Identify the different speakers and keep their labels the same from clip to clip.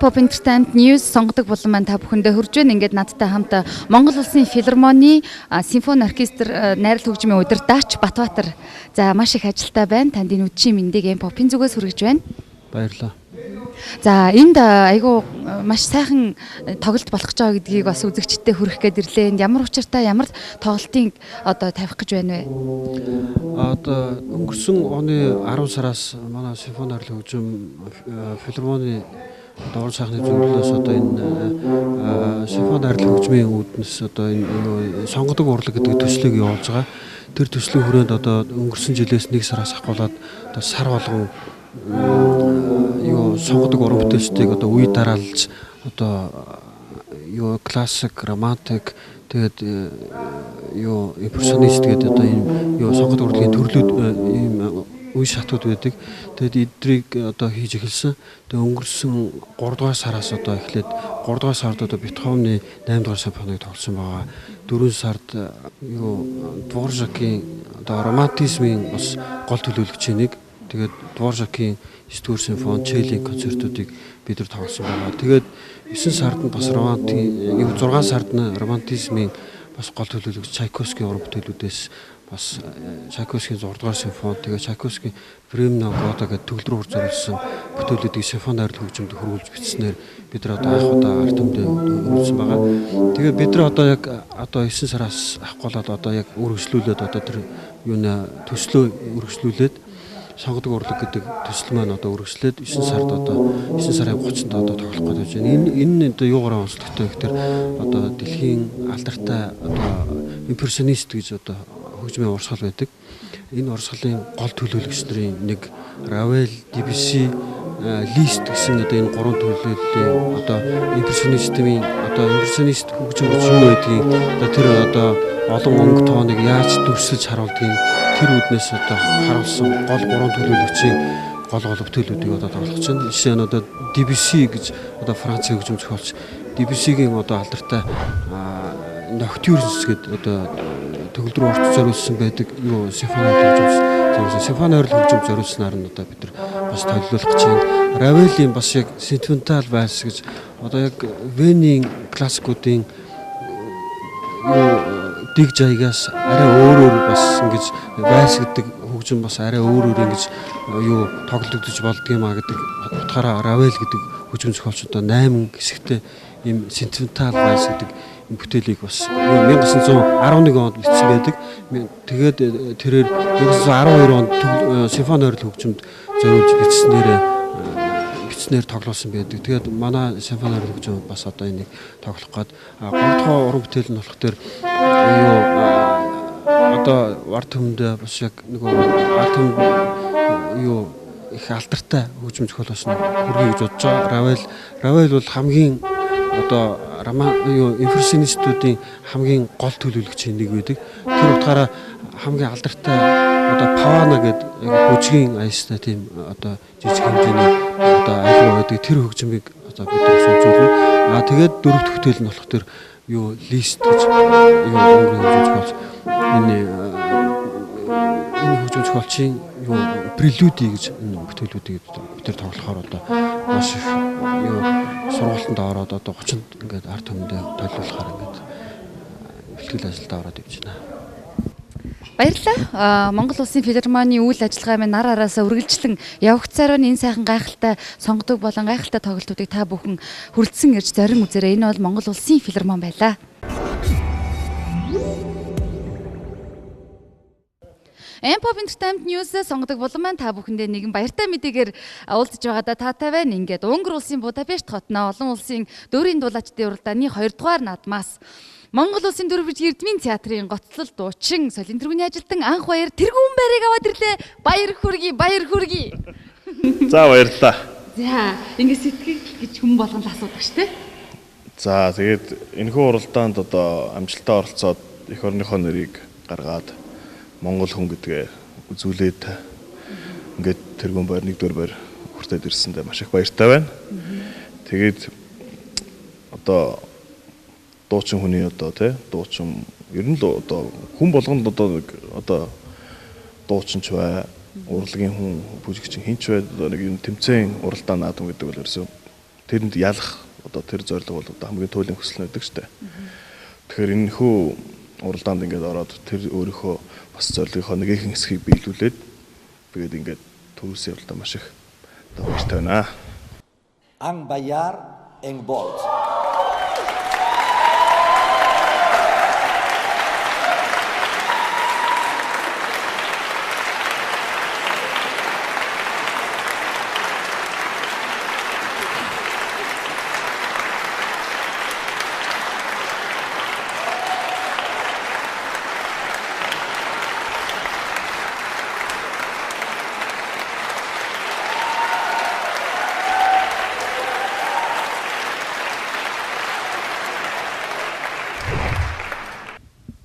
Speaker 1: Pop Entertainment News сонгодог булан маань та бүхэндээ хүрж байна. Ингээд надтай хамт Монгол Улсын филармоны симфони оркестр найрал хөгжмийн удирдаач Батбаатар. За маш их ажилтай байна. Танд энэ үдшийн мэндийг Pop-ын зүгээс хүргэж байна.
Speaker 2: Баярлалаа.
Speaker 1: За энд айгүй маш сайхан тоглолт болох гэж байгаа гэдгийг бас үзэгчдэд хүргэх гээд ирлээ. Энд ямар учиртай ямар тоглолтыг одоо тавих гэж байна вэ?
Speaker 2: Одоо өнгөрсөн оны 10 сараас манай симфони найрал хөгжим филармоны доор сайхны зөвлөлөөс одоо энэ симфони найрал хөгжмийн үүднээс одоо энэ сонгодог урлаг гэдэг төслийг явуулж байгаа. Тэр төслийн хүрээнд одоо өнгөрсөн жилээс 1 сараас ахуулаад одоо сар болгон сонгодог уран бүтээлчдийг одоо үе дараалж одоо классик, романтик тэгээд импрессионист гэдэг одоо энэ сонгодог урлагийн төрлүүд ийм үе шатууд байдаг. Тэгээд эдрийг одоо хийж эхэлсэн. Тэгээд өнгөрсөн 3 дугаар сараас одоо эхлээд 3 дугаар сард одоо Бетховны 8 дугаар симфониг тоглосон байгаа. 4 сард Дворжакийн одоо романтизмын бас гол төлөөлөгчийн нэг. Тэгээд Дворжакийн 9 дугаар симфони, Челлийн концертуудыг бид нар тоглосон байгаа. Тэгээд 9 сард нь бас 6 сард нь романтизмын бас гол төлөөлөгч Чайковскийн уран бүтээлүүдээс бас Чайковскийн 6 дугаар симфони, тэгээд Чайковскийн Времена Года гэдэг төгөл рүү зориулсан бүтээлүүдийг симфони найрал хөгжимд хөрвүүлж бичснээр бид нар одоо анх удаа ард түмэнд өргөсөн байгаа. Тэгээд бид нар одоо яг 9 сараас ахгуулаад одоо яг үргэлжлүүлээд одоо тэр төслөө үргэлжлүүлээд сонгодог урлаг гэдэг төсөл маань одоо үргэлжлээд 9 сард одоо 9 сарын 30-нд одоо тоглох гэж байна. Энэ одоо юугаар онцлогтой гэхээр одоо дэлхийн алдартай одоо импрессионист гэж одоо хөгжмийн урсгал байдаг. Энэ урсгалын гол төлөөлөгч нарын нэг Равел, Дебюсси, Лист гэсэн одоо энэ гурван төлөөллийн одоо импрессионистийн одоо импрессионист хөгжим юу байдгийг одоо тэр одоо олон өнгө тооныг яаж дүрсэлж харуулдгийг тэр үднээс одоо харуулсан гол гурван төлөөлөгчийн гол бүтээлүүдийг одоо тоглож байна. Жишээ нь одоо Дебюсси гэж одоо Францын хөгжим зохиолч Дебюссигийн одоо алдартай Ноктюрнс гэдэг одоо төгөл рүү урт зориулсан байдаг симфони найрал хөгжим зориулснаар нь одоо бид нар бас төлөвлөх гэж байна. Равелийн бас яг сентиментал вальс гэж одоо яг Венийн классикуудын дэг жаягаас арай өөрөөр бас ингэж вальс гэдэг хөгжим бас арай өөрөөр ингэж тоглогдож болдгиймаа гэдэг утгаараа Равел гэдэг хөгжим зохиолч одоо 8 хэсэгтэй ийм сентиментал вальс гэдэг бүтээлийг бас 1911 онд бичсэн байдаг. Тэгээд тэрээр 1912 онд симфони найрал хөгжимд зориулж бичснээр тоглосон байдаг. Тэгээд манай симфони найрал хөгжим бас одоо энийг тоглох гээд 3 дахь уран бүтээл нь болох төр одоо ард түмэнд бас яг ард түмэнд их алдартай хөгжим зохиолоос нь хүргэе гэж бодож байгаа. Равел бол хамгийн одоо импрессионистуудын хамгийн гол төлөөлөгчийн нэг байдаг. Тэр утгаараа хамгийн алдартай одоо Павана гэдэг бүжгийн аястай тийм одоо жижиг хэмжээний одоо альбом байдаг. Тэр хөгжмийг одоо бид нар сонжуулна. Тэгээд дөрөвт бүтээл нь болох тэр Лист гэж өнгөрсөн хөгжим зохиолч энэ хөгжим зохиолчийн прелюди гэж бүтээлүүдийг бид нар тоглохоор одоо маш их сургалтанд ороод одоо 30-нд ингээд ард түмэнд төлөвлөхөөр ингээд бэлтгэл ажилдаа ороод явж байна.
Speaker 1: Баярлалаа. Монгол Улсын филармоны үйл ажиллагаа маань нар араасаа үргэлжлэн явагцаар байна. Энэ сайхан гайхалтай сонгодог болон гайхалтай тоглолтуудыг та бүхэн хүрдсэн ирж зорин үзээрэй. Энэ бол Монгол Улсын филармон байлаа. Pop Entertainment News сонгодог булан маань та бүхэндээ нэгэн баяртай мэдээгээр уулзж байгаадаа таатай байна. Ингээд Унгар улсын Будапешт хотноо олон улсын дөрийн дулаачдын уралдааны 2 дугаар наадмаас Монгол улсын Дөрвөж Эрдмийн театрын гоцлол дуучин солин тэргүүний ажилтан анх баяр тэргүүн байрыг аваад ирлээ. Баяр хүргэе.
Speaker 3: За баярлалаа.
Speaker 1: За ингээд сэтгэл гэж хүм болгон л асуудаг шүү дээ.
Speaker 3: За тэгээд энэхүү уралдаанд одоо амжилтаа оролцоод эх орныхоо нэрийг гаргаад Монгол хүн гэдгээ үзүүлээд ингээд тэргүүн байр 1 дугаар байр хүртээд ирсэндээ маш их баяртай байна. Тэгээд одоо дуучин хүний одоо дуучин ер нь л одоо хүн болгонд одоо дуучинч бай, урлагийн хүн бүжигчин хинч бай одоо нэг юм тэмцээн уралдаан наадам гэдэг бол ерөөсөө тэрэнд ялах одоо тэр зорилго бол одоо хамгийн туйлын хүсэл байдаг шүү дээ. Тэгэхээр энэ хүү уралдаанд ингээд ороод тэр өөрийнхөө бас зорилгынхоо нэгэн хэсгийг биелүүлээд тэгээд ингээд төрүүлсэн явдал маш их одоо баяртай байна.
Speaker 4: Ang bayar en bolt.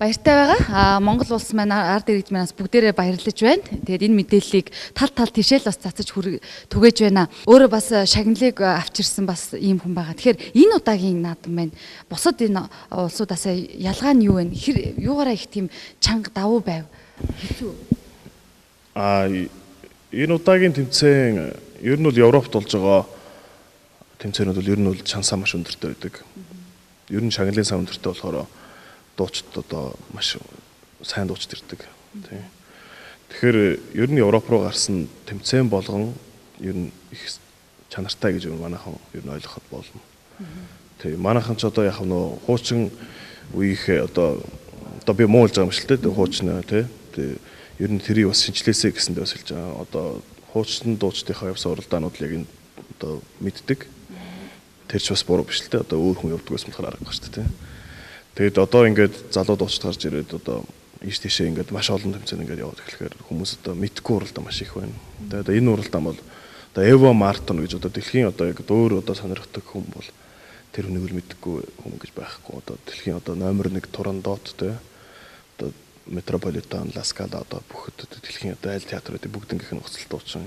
Speaker 1: Баяртай байгаа. Монгол улс маань ард иргэд манаас бүгдээрээ баярлаж байна. Тэгээд энэ мэдээллийг тал тишээл бас цацаж түгээж байна. Өөрөө бас шагналыг авчирсан бас ийм хүн байгаа. Тэгэхээр энэ удаагийн наадам байна. Бусад энэ улсуудаас ялгаа нь юу вэ? Юугаараа их тийм чанга давуу байв? Хэцүү.
Speaker 3: Энэ удаагийн тэмцээн ер нь бол Европт болж байгаа тэмцээнүүд бол ер нь бол шансаа маш өндөртэй байдаг. Ер нь шагналын сан өндөртэй болохоор дуучид одоо маш сайн дуучид ирдэг. Тийм. Тэгэхээр ер нь Европ руу гарсан тэмцээн болгон ер нь их чанартай гэж манайхан ер нь ойлгоход болно. Тийм. Манайхан ч одоо яг нөө хуучин үеийнхээ одоо би муулж байгаа юм шиг л дээ хуучин тийм. Ер нь тэрийг бас шинжилээсэй гэсэндээ бас хэлж байгаа. Одоо хуучин дуучдынхаа явсан уралдаанууд яг энэ одоо мэддэг. Тэр ч бас буруу биш л дээ. Одоо өөр хүн явдаг гэсэн болохоор аргагүй шүү дээ. Тэгээд одоо ингээд залуу дуучид гарч ирээд одоо ийш тийшээ ингээд маш олон тэмцээн ингээд яваад эхлэхээр хүмүүс одоо мэдгүй уралдаан маш их байна. Тэгээд энэ уралдаан бол одоо Эво Мартон гэж одоо дэлхийн одоо яг дөөр одоо сонирхдаг хүн бол тэр хүнийг л мэдгүй хүн гэж байхгүй. Одоо дэлхийн одоо номер 1 Турандот те одоо Метрополитан, Ла Скала одоо бүх дэлхийн одоо айл театруудын бүгднгийнх нь уцалт дуучин.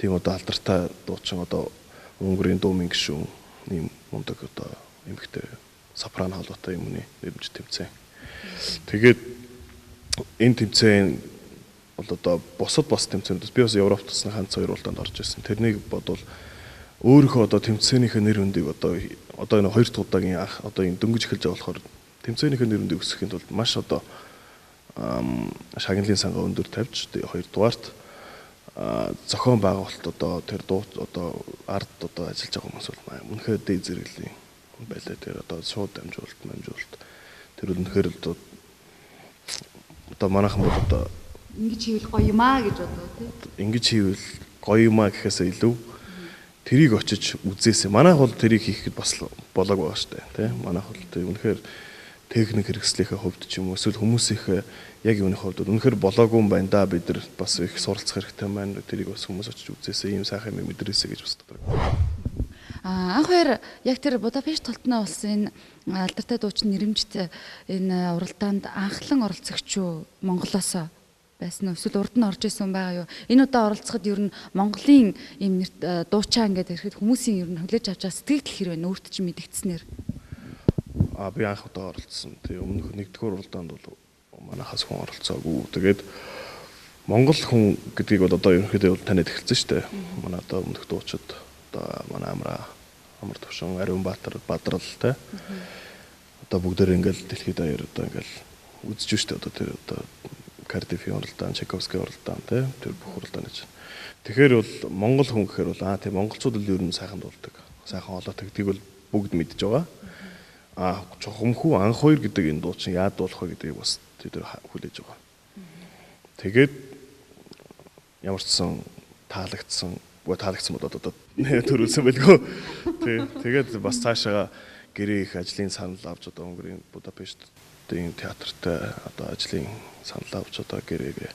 Speaker 3: Тийм одоо алдартай дуучин одоо Өнгөрийн дуу мингшүүн ийм мундаг одоо эмэгтэй сопрано холбоотой юмны нэрмж тэмцээн. Тэгээд энэ тэмцээн бол одоо бусад тэмцээнүүдээс би бас Европт тусны ганц хоёр уралдаанд орж ирсэн. Тэрнийг бодвол өөрийнхөө одоо тэмцээнийхээ нэр хүндийг одоо энэ хоёр дахь удаагийн анх одоо энэ дөнгөж эхэлж байгаа болохоор тэмцээнийхээ нэр хүндийг өсгөхийн тулд маш одоо шагналын сангаа өндөр тавьж хоёрдугаарт зохион байгуулалт одоо тэр дуу одоо ард одоо ажиллаж байгаа хүмүүс бол үнэхээр дээд зэрэглэлийн байлаа. Тэр одоо шууд дамжуулалт тэр үнэхээр л одоо манайхан бол одоо
Speaker 1: Ингэж хийвэл гоё юм аа гэж бодоо тий.
Speaker 3: Ингэж хийвэл гоё юм аа гэхээсээ илүү тэрийг очиж үзээсэй. Манайх бол тэрийг хийхэд бас болоог байгаа шүү дээ тий. Манайх бол тэр үнэхээр техник хэрэгслийнхээ хувьд ч юм уу эсвэл хүмүүсийнхээ яг юуны хувьд үнэхээр болоогүй юм байна да. Бид нар бас их суралцах хэрэгтэй байна. Тэрийг бас хүмүүс очиж үзээсэй. Ийм сайхан юм мэдрээсэй гэж боддог.
Speaker 1: Анх хоёр яг тэр Будапешт толтноо улсын алдартай дуучин нэрмжт энэ уралдаанд анхлан оролцогч юу Монголоос байсан уу? Эсвэл урд нь орж исэн байгаа юу? Энэ удаа оролцоход ер нь Монголын ийм дуучаа ингээд ирэхэд хүмүүсийн ер нь хүлээж авч байгаа сэтгэл хэр байна? Өөрт чинь мэдэгдснээр.
Speaker 3: Би анх удаа оролцсон. Тэгээ өмнөх нэгдүгээр уралдаанд бол манайхаас хүн оролцоогүй. Тэгээд Монгол хүн гэдгийг бол одоо ерөнхийдөө таниад эхэлсэн шүү дээ. Манай одоо өмнөх дуучид одоо манай амар төвшин Ариун Баатар Бадрал те одоо бүгдээр ингээл дэлхийд даяар одоо ингээл үзэж штэ одоо тэр одоо Кардифи уралдаан, Чайковский уралдаан те тэр бүх уралдаан гэж. Тэгэхээр бол Монгол хүн гэхээр бол тийм монголчууд л ер нь сайхан дуулдаг. Сайхан олоод гэдгийг бол бүгд мэдж байгаа. Чухамхүү анх хоёр гэдэг энэ дуучин яад дуулах вэ гэдгийг бас тэр хүлээж байгаа. Тэгээд ямар ч сан таалагдсан бодоод одоо төрүүлсэн байлгүй. Тэгээд бас цаашаа гэрээ их ажлын санал авч одоо Өнгөрийн Будапештийн театртай одоо ажлын санал авч одоо гэрээгээ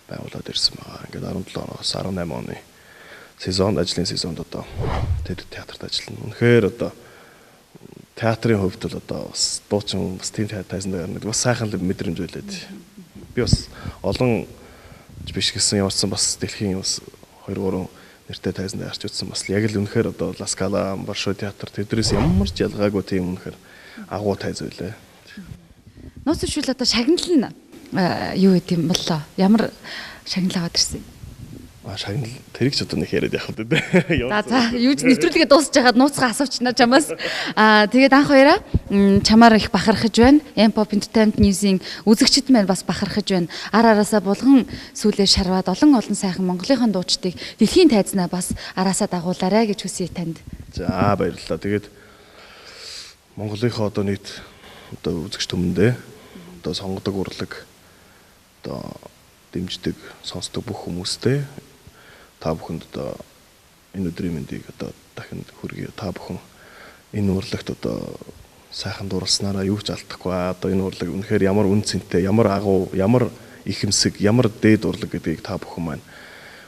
Speaker 3: байгуулад ирсэн байгаа. Ингээд 17 оноос 18 оны ажлын сезонд одоо тэд театрт ажиллана. Үнэхээр одоо театрын хувьд бол одоо бас дуучин бас тийм тайзан дээр нэг бас сайхан мэдрэмж байлаад. Би бас олон биш гэсэн явсан бас дэлхийн бас 2-3 нэртэй тайзан дээр арч утсан бас яг л үнэхээр одоо Ла Скала, Большой театр тэдрээс ямар ч ялгаагүй тийм үнэхээр агуу тайз байлаа.
Speaker 1: Нууц шүүл одоо шагнал нь юу гэдэм боллоо? Ямар шагнал аваад ирсэн?
Speaker 3: Шагнал тэрийг ч одоо нэг яриад явах дээ.
Speaker 1: За юу ч нэвтрүүлгээ дуусч байгаад нууцгаа асуучна чамаас. Тэгээд анх хоёраа чамаар их бахархаж байна. M-pop Entertainment News-ийн үзэгчид маань бас бахархаж байна. Араасаа булган сүүлээ шарваад олон сайхан Монголынхон дуучдыг дэлхийн тайзнаа бас араасаа дагуулаарай гэж хүсье танд.
Speaker 3: За баярлалаа. Тэгээд Монголынхоо одоо нийт одоо үзэгч түмэндээ одоо сонгодог урлаг одоо дэмждэг сонсдог бүх хүмүүстээ та бүхэнд одоо энэ өдрийн мэндийг одоо дахин хүргэе. Та бүхэн энэ урлагт одоо сайхан дурласнараа юу ч алдахгүй. Одоо энэ урлаг үнэхээр ямар үн цэнтэй, ямар агуу, ямар ихэмсэг, ямар дээд урлаг гэдгийг та бүхэн маань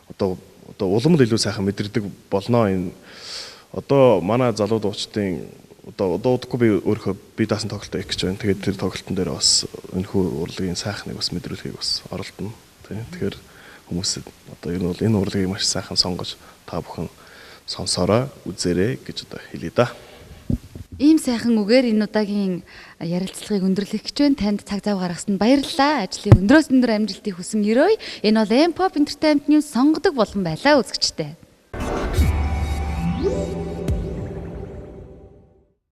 Speaker 3: одоо улам л илүү сайхан мэдэрдэг болно. Энэ одоо манай залуу дуучдын одоо удахгүй би өөрөө би даасан тоглолтоо их гэж байна. Тэгээд тэр тоглолтын дээр бас энэхүү урлагийн сайхныг бас мэдрүүлэхийг бас оролдоно. Тэгэхээр хүмүүс одоо ер нь бол энэ урлагийг маш сайхан сонгож та бүхэн сонсоорой, үзээрэй гэж одоо хэлье да.
Speaker 1: Ийм сайхан үгээр энэ удаагийн ярилцлагыг өндөрлөх гэж байна. Танд цаг зав гаргасанд баярлалаа. Ажлын өндрөөс өндөр амжилтыг хүсэн өрөөе. Энэ бол M-pop Entertainment News сонгодог болгон байлаа үзэгчтэй.